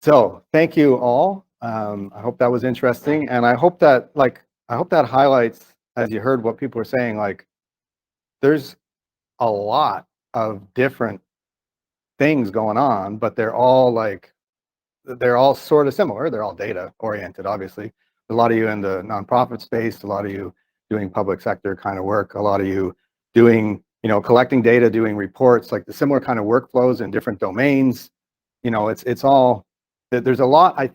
So thank you all. I hope that was interesting, and I hope that highlights, as you heard what people were saying, like there's a lot of different things going on, but they're all sort of similar. They're all data oriented, obviously. A lot of you in the nonprofit space, a lot of you doing public sector kind of work, a lot of you doing, collecting data, doing reports, like the similar kind of workflows in different domains. It's all, there's a lot, I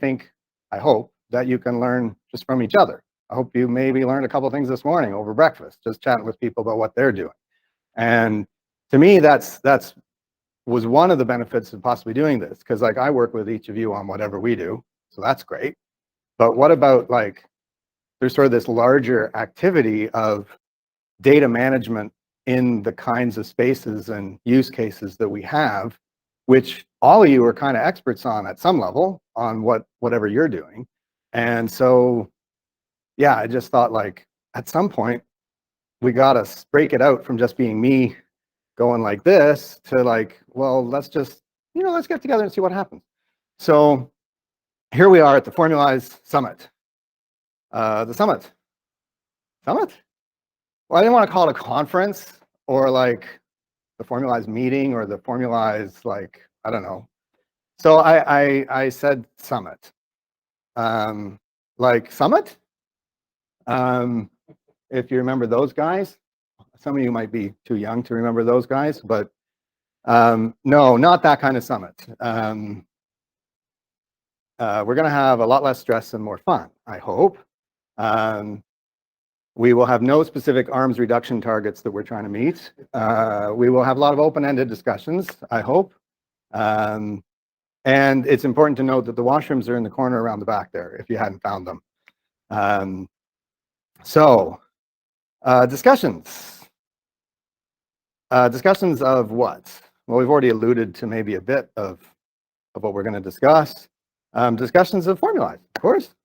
hope, that you can learn just from each other. I hope you maybe learned a couple of things this morning over breakfast, just chatting with people about what they're doing. And to me, that's was one of the benefits of possibly doing this, because like I work with each of you on whatever we do, so that's great. But what about there's sort of this larger activity of data management in the kinds of spaces and use cases that we have, which all of you are kind of experts on at some level on whatever you're doing. And so, yeah, I just thought at some point we got to break it out from just being me going like this to well, let's just, let's get together and see what happens. So here we are at the Formulize Summit. The Summit. Well, I didn't want to call it a conference or the Formulize meeting or the Formulize, I don't know. So I said Summit. Summit? If you remember those guys, some of you might be too young to remember those guys, but no, not that kind of summit. We're going to have a lot less stress and more fun, I hope. We will have no specific arms reduction targets that we're trying to meet. We will have a lot of open-ended discussions, I hope. And it's important to note that the washrooms are in the corner around the back there, if you hadn't found them. Discussions. Discussions of what? Well, we've already alluded to maybe a bit of what we're going to discuss. Discussions of Formulize, of course.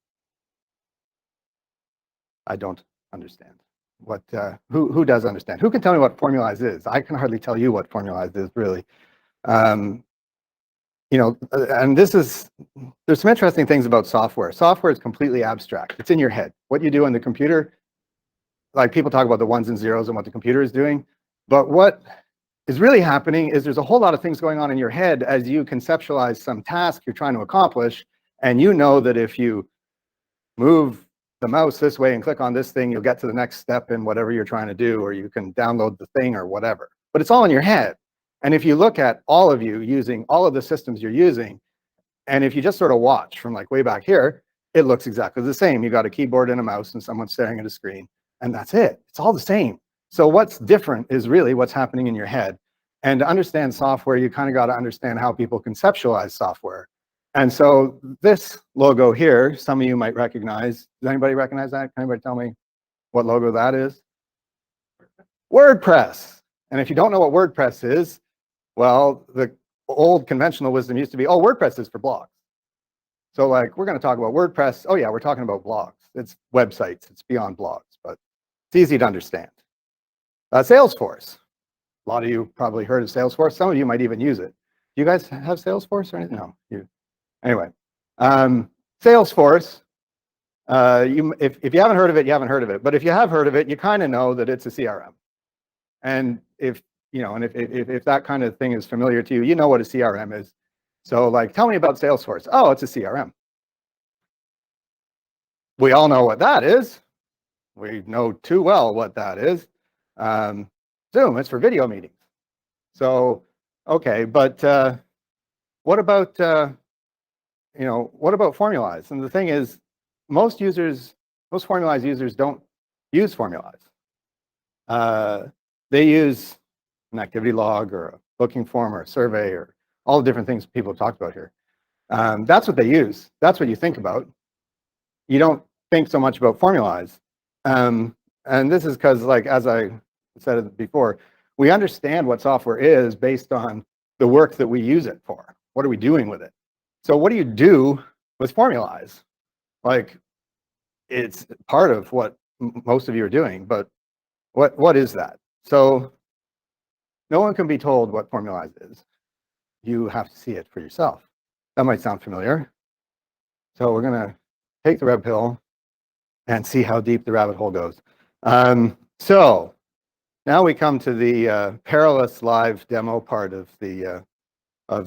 I don't understand. Who does understand? Who can tell me what Formulize is? I can hardly tell you what Formulize is, really. And there's some interesting things about software. Software is completely abstract. It's in your head. What you do on the computer, people talk about the ones and zeros and what the computer is doing, but what is really happening is there's a whole lot of things going on in your head as you conceptualize some task you're trying to accomplish, and you know that if you move the mouse this way and click on this thing, you'll get to the next step in whatever you're trying to do, or you can download the thing or whatever. But it's all in your head. And if you look at all of you using all of the systems you're using, and if you just sort of watch from way back here, it looks exactly the same. You got a keyboard and a mouse and someone staring at a screen, and that's it. It's all the same. So what's different is really what's happening in your head. And to understand software, you kind of got to understand how people conceptualize software. And so this logo here, some of you might recognize. Does anybody recognize that? Can anybody tell me what logo that is? WordPress. And if you don't know what WordPress is, well, the old conventional wisdom used to be, oh, WordPress is for blogs. So we're going to talk about WordPress. Oh yeah, we're talking about blogs. It's websites. It's beyond blogs, but it's easy to understand. Salesforce. A lot of you probably heard of Salesforce. Some of you might even use it. Do you guys have Salesforce or anything? No. Anyway, Salesforce. If you haven't heard of it, you haven't heard of it. But if you have heard of it, you kind of know that it's a CRM. And if that kind of thing is familiar to you, you know what a CRM is. So tell me about Salesforce. Oh, it's a CRM. We all know what that is. We know too well what that is. Zoom, it's for video meetings. So, okay, but what about Formulize? And the thing is, most Formulize users don't use Formulize. They use an activity log or a booking form or a survey or all the different things people have talked about here. That's what they use. That's what you think about. You don't think so much about Formulize. And this is because, as I said it before, we understand what software is based on the work that we use it for. What are we doing with it? So what do you do with Formulize? It's part of what most of you are doing, but what is that? So no one can be told what Formulize is. You have to see it for yourself. That might sound familiar. So we're going to take the red pill and see how deep the rabbit hole goes. So now we come to the perilous live demo part of the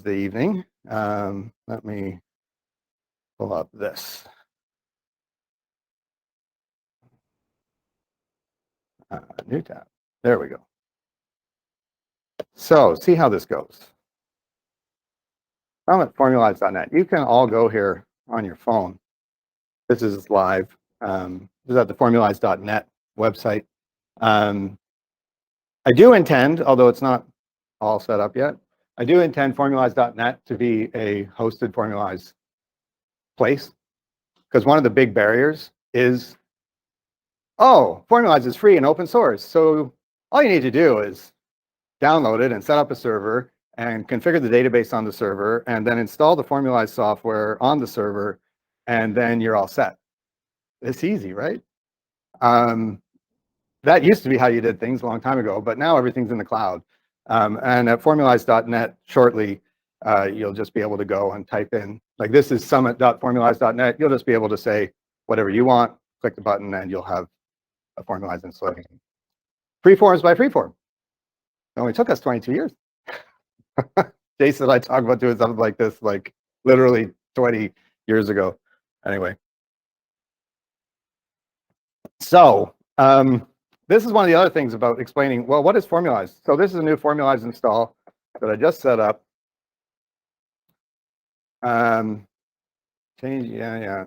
evening. Let me pull up this. New tab. There we go. So see how this goes. I'm at Formulize.net. You can all go here on your phone. This is live. This is at the Formulize.net website. I do intend, although it's not all set up yet, I do intend Formulize.net to be a hosted Formulize place, because one of the big barriers is, oh, Formulize is free and open source, so all you need to do is download it and set up a server and configure the database on the server and then install the Formulize software on the server, and then you're all set. It's easy, right? That used to be how you did things a long time ago, but now everything's in the cloud. And at Formulize.net shortly, you'll just be able to go and type in, like this is summit.formulize.net. You'll just be able to say whatever you want, click the button, and you'll have a Formulize installation. Freeforms by Freeform. It only took us 22 years. Jason and I talked about doing something like this, like literally 20 years ago. Anyway. So this is one of the other things about explaining, well, what is Formulize? So this is a new Formulize install that I just set up. Change, yeah.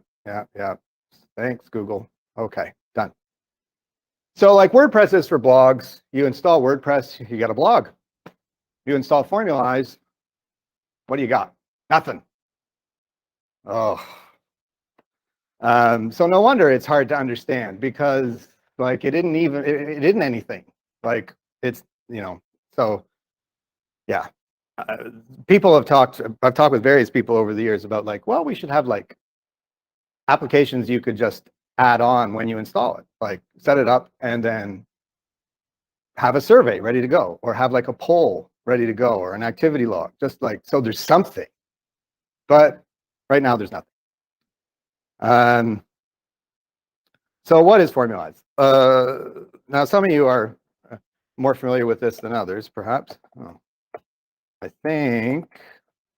Thanks, Google. Okay, done. So like WordPress is for blogs. You install WordPress, you get a blog. You install Formulize, what do you got? Nothing. Oh. So no wonder it's hard to understand, because like it didn't anything. Like it's, you know, so yeah. I've talked with various people over the years about like, well, we should have like applications you could just add on when you install it, like set it up and then have a survey ready to go, or have like a poll ready to go, or an activity log, just like, so there's something. But right now there's nothing. So what is Formulize? Now some of you are more familiar with this than others, perhaps. Oh, I think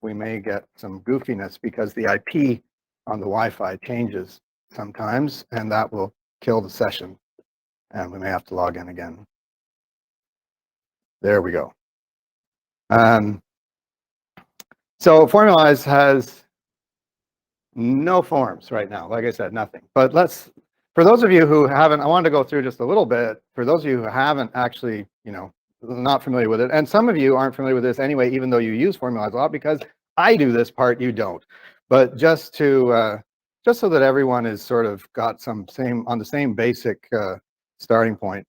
we may get some goofiness because the IP on the Wi-Fi changes sometimes, and that will kill the session, and we may have to log in again. There we go. So Formulize has no forms right now. Like I said, nothing. But for those of you who haven't, I wanted to go through just a little bit. For those of you who haven't actually, you know, not familiar with it, and some of you aren't familiar with this anyway, even though you use Formulize a lot, because I do this part, you don't. But just so that everyone is sort of got on the same basic starting point.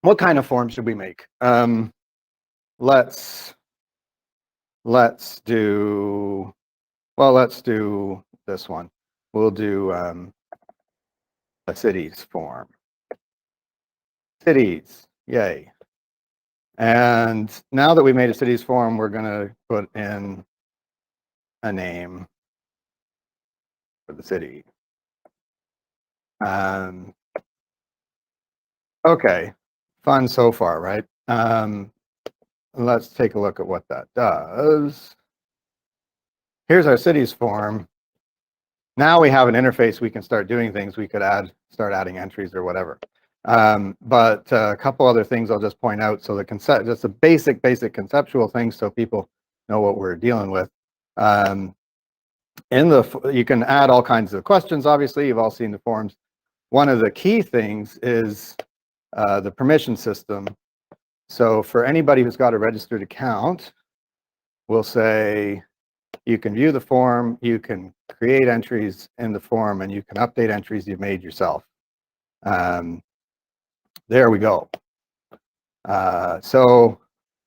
What kind of form should we make? Let's do this one. We'll do a cities form. Cities, yay. And now that we made a cities form, we're going to put in a name for the city. Okay, fun so far, right? Let's take a look at what that does. Here's our cities form. Now we have an interface, we can start doing things. We could start adding entries or whatever. But a couple other things I'll just point out. So just the basic conceptual things, so people know what we're dealing with. You can add all kinds of questions. Obviously, you've all seen the forms. One of the key things is the permission system. So for anybody who's got a registered account, we'll say you can view the form, you can create entries in the form, and you can update entries you've made yourself. There we go. So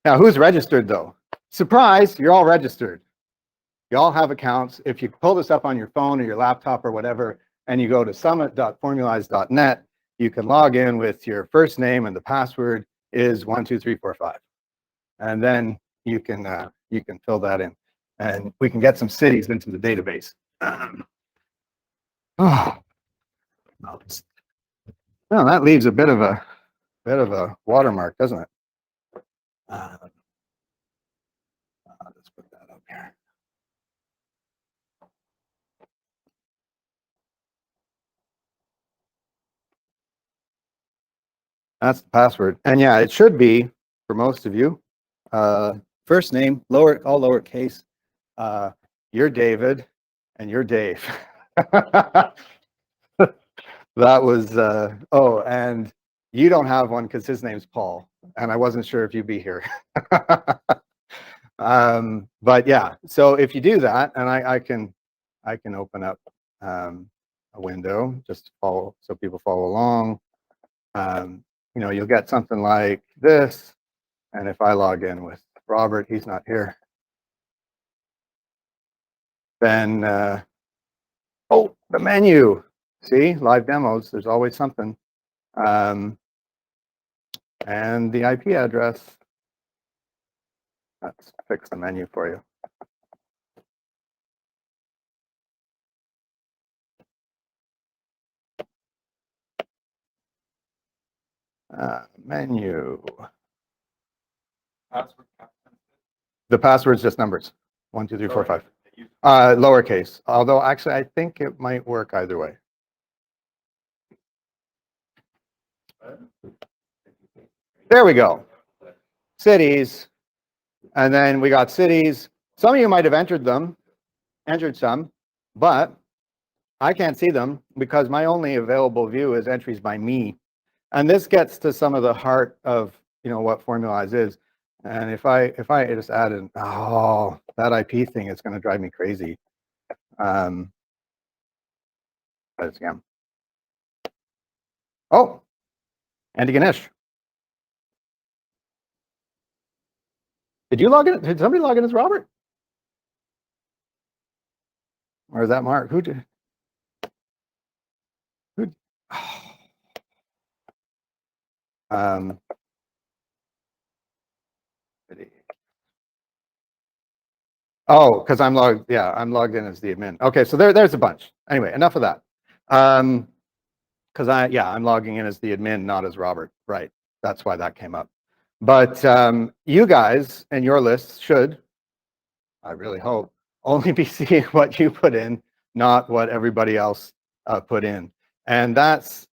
now who's registered though? Surprise, you're all registered. You all have accounts. If you pull this up on your phone or your laptop or whatever, and you go to summit.formulize.net, you can log in with your first name, and the password is 12345. And then you can fill that in. and we can get some cities into the database. Oh, well, that leaves a bit of a watermark, doesn't it? Let's put that up here. That's the password. And yeah, it should be for most of you. First name, all lowercase. You're David and you're Dave. That was, oh, and you don't have one because his name's Paul, and I wasn't sure if you'd be here. But yeah, so if you do that, and I can open up a window just to follow, so people follow along. You know, you'll get something like this, and if I log in with Robert, he's not here, then oh, the menu. See, live demos, there's always something. And the IP address. Let's fix the menu for you. Menu. The password's just numbers. 1, 2, 3, 4, 5. Lowercase. Although actually, I think it might work either way. There we go. Cities. And then we got cities. Some of you might have entered some, but I can't see them because my only available view is entries by me. And this gets to some of the heart of, you know, what Formulize is. And if I just add in, oh, that IP thing is going to drive me crazy. But it's scam. Oh, Andy Ganesh. Did you log in? Did somebody log in as Robert? Or is that Mark? Who did? Who? Oh, because I'm logged. Yeah, I'm logged in as the admin. Okay, so there's a bunch. Anyway, enough of that. Because I'm logging in as the admin, not as Robert. Right. That's why that came up. But you guys and your lists should, I really hope, only be seeing what you put in, not what everybody else put in. And that's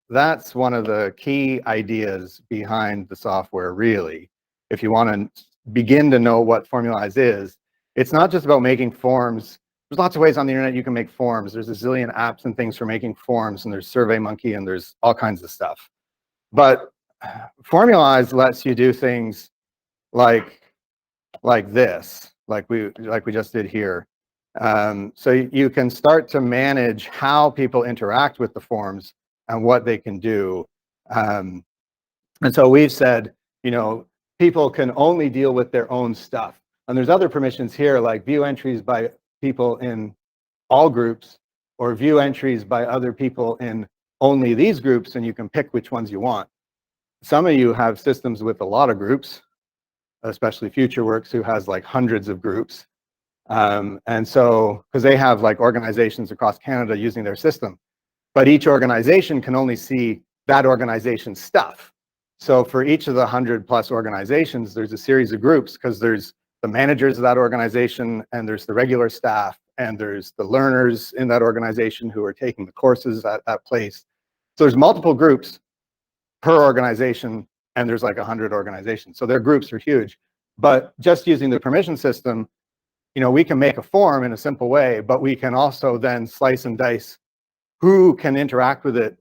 one of the key ideas behind the software, really. If you want to begin to know what Formulize is, it's not just about making forms. There's lots of ways on the internet you can make forms. There's a zillion apps and things for making forms, and there's SurveyMonkey, and there's all kinds of stuff. But Formulize lets you do things like this, like we just did here. So you can start to manage how people interact with the forms and what they can do. And so we've said, you know, people can only deal with their own stuff. And there's other permissions here, like view entries by people in all groups, or view entries by other people in only these groups, and you can pick which ones you want. Some of you have systems with a lot of groups, especially FutureWorks, who has like hundreds of groups. And so, because they have like organizations across Canada using their system, but each organization can only see that organization's stuff. So for each of the 100+ organizations, there's a series of groups, because there's the managers of that organization, and there's the regular staff, and there's the learners in that organization who are taking the courses at that place. So there's multiple groups per organization, and there's like 100 organizations. So their groups are huge. But just using the permission system, you know, we can make a form in a simple way, but we can also then slice and dice who can interact with it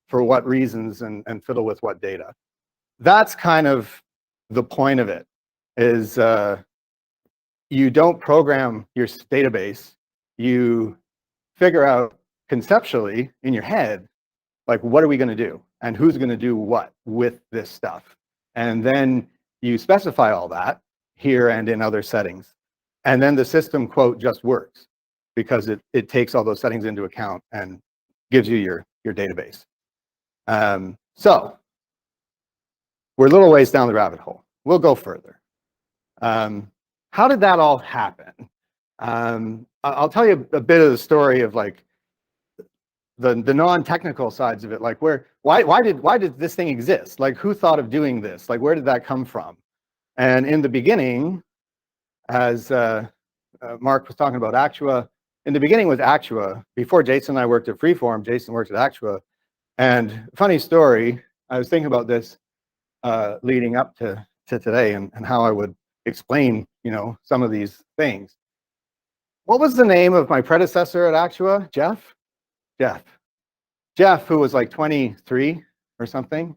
for what reasons, and fiddle with what data. That's kind of the point of it, is you don't program your database. You figure out conceptually in your head, like, what are we going to do? And who's going to do what with this stuff? And then you specify all that here and in other settings. And then the system, quote, just works, because it takes all those settings into account and gives you your database. So we're a little ways down the rabbit hole. We'll go further. How did that all happen? I'll tell you a bit of the story of like the non-technical sides of it, like why did this thing exist? Like, who thought of doing this? Like, where did that come from? And in the beginning, as Mark was talking about Actua, in the beginning was Actua. Before Jason and I worked at Freeform, Jason worked at Actua. And funny story, I was thinking about this leading up to today and how I would explain, some of these things. What was the name of my predecessor at Actua? Jeff? Jeff, who was like 23 or something.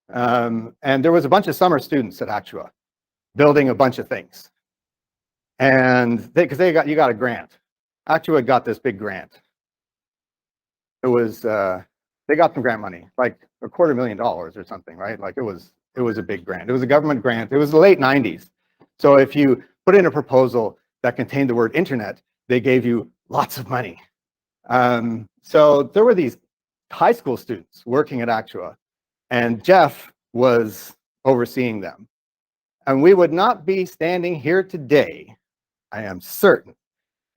And there was a bunch of summer students at Actua building a bunch of things. And because you got a grant. Actua got this big grant. It was they got some grant money, like $250,000 or something, right? Like it was a big grant. It was a government grant. It was the late 90s. So if you put in a proposal that contained the word internet, they gave you lots of money. So there were these high school students working at Actua, and Jeff was overseeing them. And we would not be standing here today, I am certain,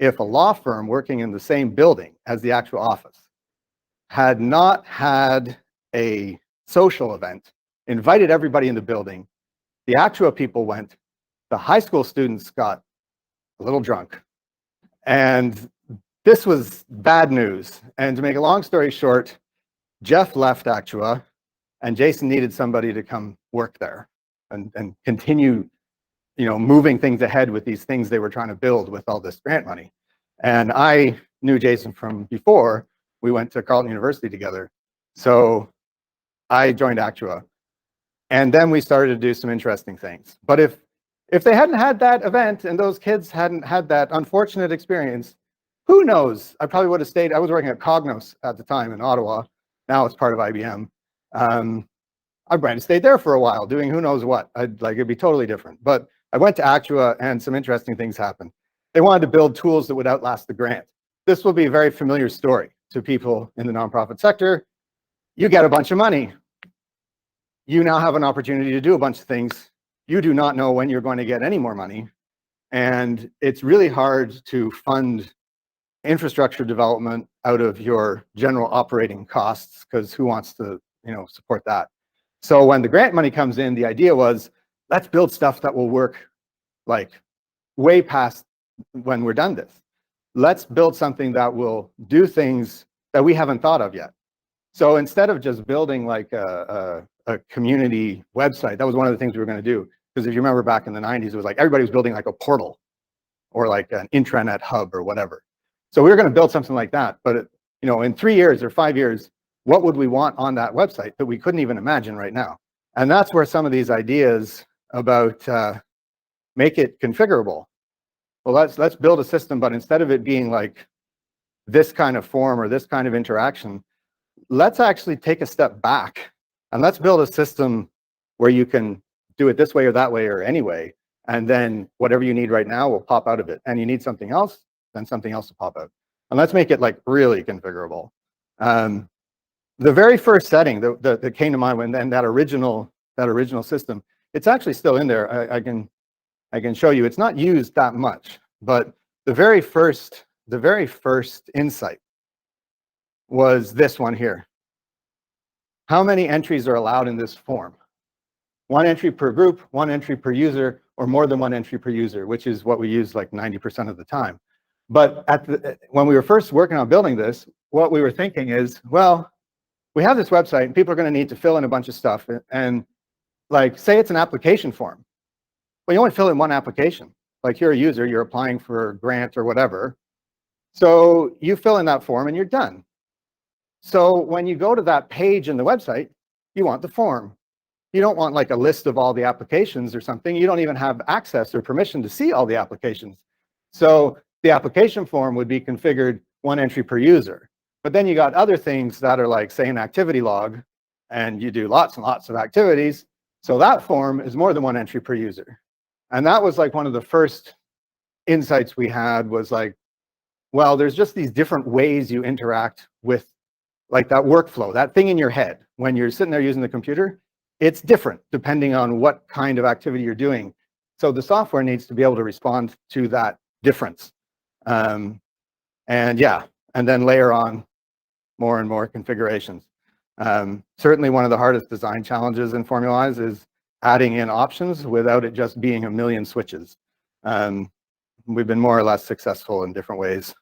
if a law firm working in the same building as the Actua office had not had a social event, invited everybody in the building. The Actua people went, the high school students got a little drunk. And this was bad news. And to make a long story short, Jeff left Actua and Jason needed somebody to come work there and continue, moving things ahead with these things they were trying to build with all this grant money. And I knew Jason from before. We went to Carleton University together. So I joined Actua. And then we started to do some interesting things. But if they hadn't had that event and those kids hadn't had that unfortunate experience, who knows? I probably would have stayed. I was working at Cognos at the time in Ottawa. Now it's part of IBM. I might have stayed there for a while doing who knows what. It'd be totally different. But I went to Actua and some interesting things happened. They wanted to build tools that would outlast the grant. This will be a very familiar story to people in the nonprofit sector. You get a bunch of money. You now have an opportunity to do a bunch of things. You do not know when you're going to get any more money. And it's really hard to fund infrastructure development out of your general operating costs, because who wants to, support that? So when the grant money comes in, the idea was, let's build stuff that will work like way past when we're done this. Let's build something that will do things that we haven't thought of yet. So instead of just building like a community website, that was one of the things we were going to do. Because if you remember back in the 90s, it was like everybody was building like a portal or like an intranet hub or whatever. So we were going to build something like that. But in 3 years or 5 years, what would we want on that website that we couldn't even imagine right now? And that's where some of these ideas about make it configurable. Well, let's build a system, but instead of it being like this kind of form or this kind of interaction, let's actually take a step back and let's build a system where you can do it this way or that way or any way. And then whatever you need right now will pop out of it. And you need something else, then something else will pop out. And let's make it like really configurable. The very first setting that came to mind when then that original system, it's actually still in there. I can show you. It's not used that much, but the very first insight was this one here. How many entries are allowed in this form? 1 entry per group, 1 entry per user, or more than 1 entry per user, which is what we use like 90% of the time. But when we were first working on building this, what we were thinking is, well, we have this website and people are going to need to fill in a bunch of stuff. And like, say it's an application form. Well, you only fill in one application. Like you're a user, you're applying for a grant or whatever. So you fill in that form and you're done. So when you go to that page in the website, you want the form. You don't want like a list of all the applications or something. You don't even have access or permission to see all the applications. So the application form would be configured 1 entry per user. But then you got other things that are like, say, an activity log, and you do lots and lots of activities. So that form is more than 1 entry per user. And that was like one of the first insights we had, was like, well, there's just these different ways you interact with like that workflow, that thing in your head. When you're sitting there using the computer, it's different depending on what kind of activity you're doing. So the software needs to be able to respond to that difference. And yeah, and then layer on more and more configurations. Certainly one of the hardest design challenges in Formulize is adding in options without it just being a million switches. We've been more or less successful in different ways,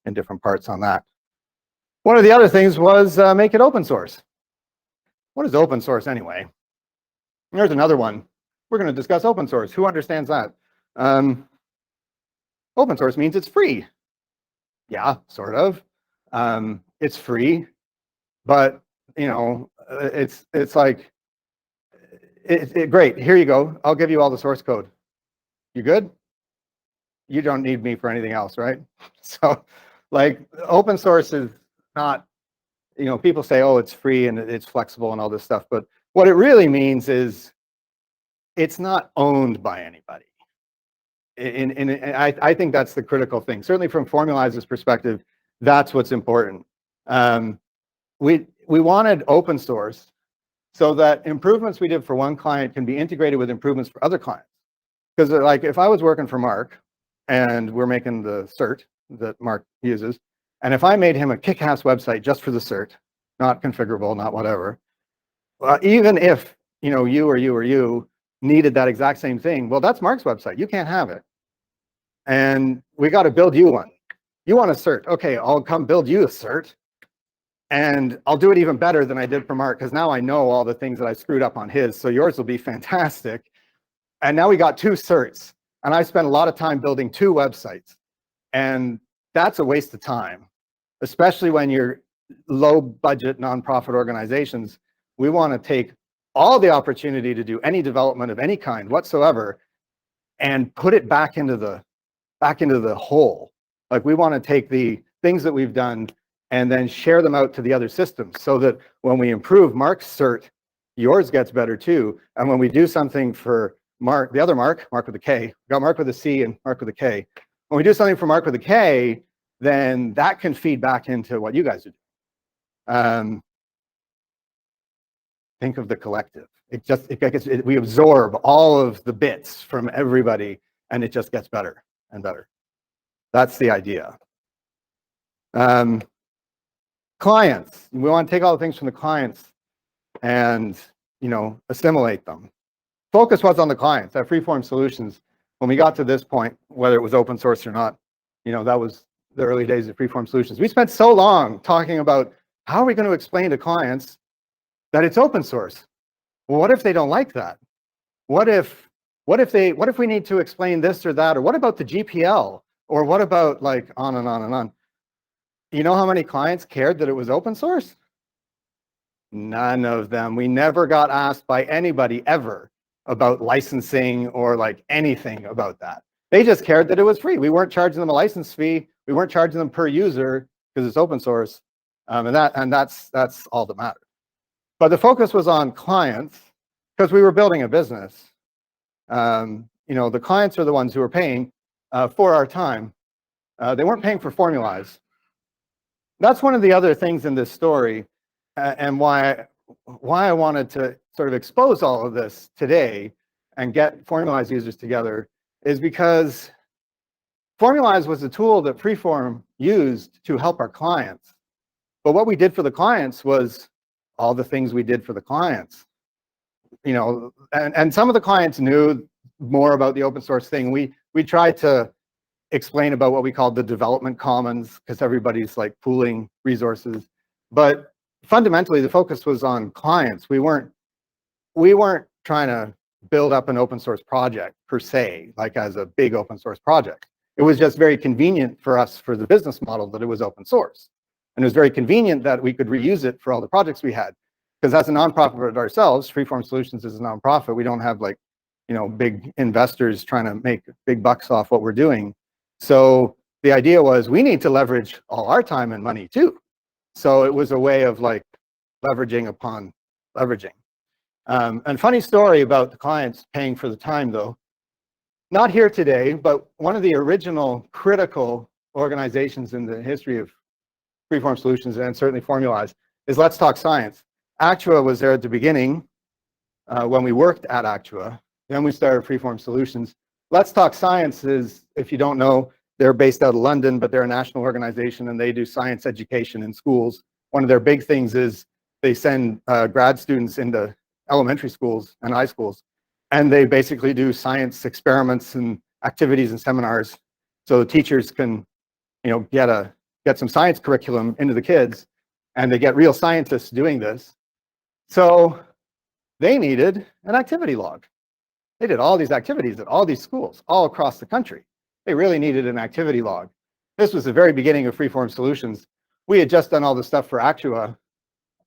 in different parts on that. One of the other things was make it open source. What is open source anyway? There's another one. We're going to discuss open source. Who understands that? Open source means it's free. Yeah, sort of. It's free, but you know, it's like, great. Here you go. I'll give you all the source code. You good? You don't need me for anything else, right? So, like, open source is not, you know, people say, oh, it's free and it's flexible and all this stuff, but what it really means is it's not owned by anybody. And I think that's the critical thing. Certainly from Formulize's perspective, that's what's important. We wanted open source so that improvements we did for one client can be integrated with improvements for other clients. Because like if I was working for Mark and we're making the cert that Mark uses, and if I made him a kick-ass website just for the cert, not configurable, not whatever, even if you or you needed that exact same thing, well, that's Mark's website. You can't have it. And we got to build you one. You want a cert. Okay, I'll come build you a cert. And I'll do it even better than I did for Mark, because now I know all the things that I screwed up on his. So yours will be fantastic. And now we got 2 certs. And I spent a lot of time building 2 websites. And that's a waste of time, especially when you're low budget nonprofit organizations. We want to take all the opportunity to do any development of any kind whatsoever and put it back into the whole. Like, we want to take the things that we've done and then share them out to the other systems, so that when we improve Mark's cert, yours gets better too. And when we do something for Mark, the other Mark with a K, we got Mark with a C and Mark with a K. When we do something for Mark with a K, then that can feed back into what you guys do. Think of the collective. We absorb all of the bits from everybody, and it just gets better and better. That's the idea. Clients. We want to take all the things from the clients and assimilate them. Focus was on the clients. At Freeform Solutions, when we got to this point, whether it was open source or not, that was the early days of Freeform Solutions. We spent so long talking about how are we going to explain to clients that it's open source. Well, what if they don't like that? What if we need to explain this or that? Or what about the GPL? Or what about, like, on and on and on? You know how many clients cared that it was open source? None of them. We never got asked by anybody ever about licensing or like anything about that. They just cared that it was free. We weren't charging them a license fee. We weren't charging them per user because it's open source. And that's all that mattered. But the focus was on clients because we were building a business. The clients are the ones who are paying for our time. They weren't paying for Formulize. That's one of the other things in this story, and why I wanted to sort of expose all of this today and get Formulize users together, is because Formulize was a tool that Freeform used to help our clients. But what we did for the clients was all the things we did for the clients. And some of the clients knew more about the open source thing. We tried to explain about what we called the development commons, because everybody's like pooling resources. But fundamentally, the focus was on clients. We weren't trying to build up an open source project per se, like as a big open source project. It was just very convenient for us, for the business model, that it was open source. And it was very convenient that we could reuse it for all the projects we had. Because as a nonprofit ourselves, Freeform Solutions is a nonprofit. We don't have big investors trying to make big bucks off what we're doing. So the idea was we need to leverage all our time and money too. So it was a way of like leveraging upon leveraging. And funny story about the clients paying for the time though. Not here today, but one of the original critical organizations in the history of Freeform Solutions, and certainly Formulize, is Let's Talk Science. Actua was there at the beginning when we worked at Actua. Then we started Freeform Solutions. Let's Talk Science is, if you don't know, they're based out of London, but they're a national organization and they do science education in schools. One of their big things is they send grad students into elementary schools and high schools, and they basically do science experiments and activities and seminars so the teachers can, get some science curriculum into the kids, and they get real scientists doing this. So they needed an activity log. They did all these activities at all these schools all across the country. They really needed an activity log. This was the very beginning of Freeform Solutions. We had just done all the stuff for Actua,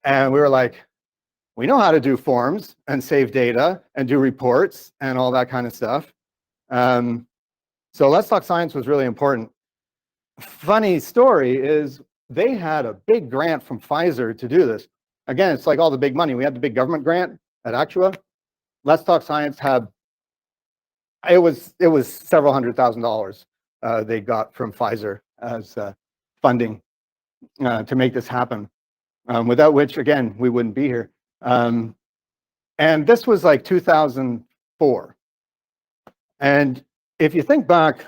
and we were like, we know how to do forms and save data and do reports and all that kind of stuff. So Let's Talk Science was really important. Funny story is they had a big grant from Pfizer to do this. Again, it's like all the big money. We had the big government grant at Actua. Let's Talk Science had, it was several $100,000 they got from Pfizer as funding to make this happen, without which, again, we wouldn't be here. And this was like 2004. And if you think back,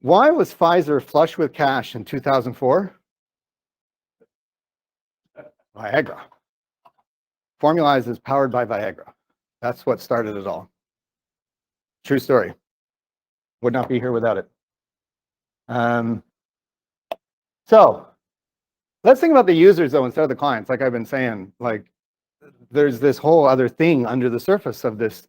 why was Pfizer flush with cash in 2004? Viagra. Formulize is powered by Viagra. That's what started it all. True story. Would not be here without it. So let's think about the users though instead of the clients. Like I've been saying, like there's this whole other thing under the surface of this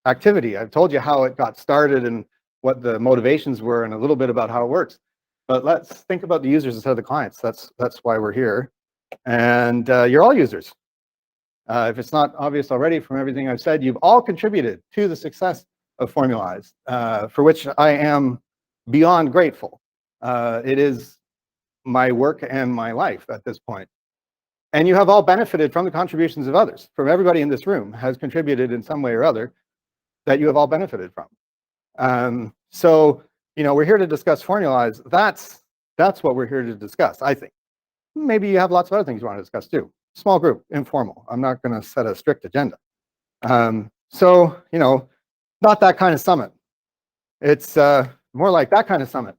activity. I've told you how it got started and what the motivations were and a little bit about how it works. But let's think about the users instead of the clients. That's why we're here. And you're all users. If it's not obvious already from everything I've said, you've all contributed to the success of Formulize, for which I am beyond grateful. It is my work and my life at this point. And you have all benefited from the contributions of others. From everybody in this room has contributed in some way or other that you have all benefited from. So, we're here to discuss Formulize. That's what we're here to discuss, I think. Maybe you have lots of other things you want to discuss too. Small group, informal. I'm not going to set a strict agenda. So, not that kind of summit. It's more like that kind of summit,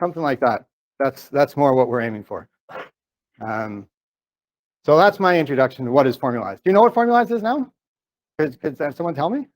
something like that. That's more what we're aiming for. So that's my introduction to what is Formulize. Do you know what Formulize is now? Could someone tell me?